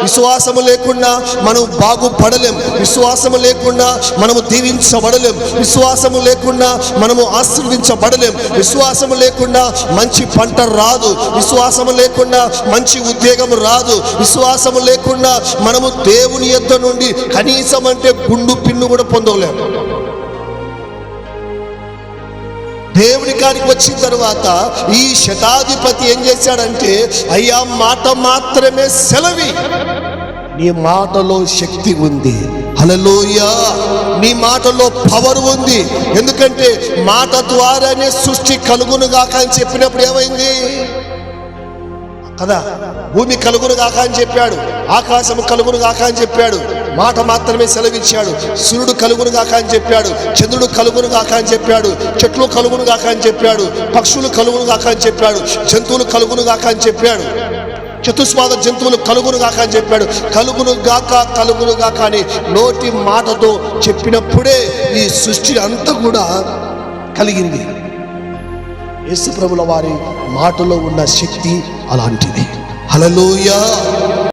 విశ్వాసము లేకుండా మనం బాగుపడలేం. విశ్వాసము లేకుండా మనము దీవించబడలేం. విశ్వాసము లేకుండా మనము ఆశీర్వదించబడలేం. విశ్వాసము లేకుండా మంచి పంట రాదు. విశ్వాసము లేకుండా మంచి ఉద్యోగం రాదు. విశ్వాసము లేకుండా మనము దేవుని యొద్ద నుండి కనీసం అంటే గుండు పిన్ను కూడా పొందలేము. దేవుని కాడికి వచ్చిన తర్వాత ఈ శతాధిపతి ఏం చేశాడంటే, అయ్యా మాట మాత్రమే సెలవి, నీ మాటలో శక్తి ఉంది. హల్లెలూయా, నీ మాటలో పవర్ ఉంది. ఎందుకంటే మాట ద్వారానే సృష్టి కలుగును గాక అని చెప్పినప్పుడు ఏమైంది కదా, భూమి కలుగును గాక అని చెప్పాడు, ఆకాశము కలుగును గాక అని చెప్పాడు, మాట మాత్రమే సెలవిచ్చాడు. సూర్యుడు కలుగును గాక అని చెప్పాడు, చంద్రుడు కలుగును గాక అని చెప్పాడు, చెట్లు కలుగును గాక అని చెప్పాడు, పక్షులు కలుగును గాక అని చెప్పాడు, జంతువులు కలుగును గాక అని చెప్పాడు, చతుస్పాద జంతువులు కలుగును గాక అని చెప్పాడు. కలుగును గాక అని నోటి మాటతో చెప్పినప్పుడే ఈ సృష్టి అంతా కూడా కలిగింది. యేసు ప్రభుల వారి మాటలో ఉన్న శక్తి అలాంటిది. హల్లెలూయా.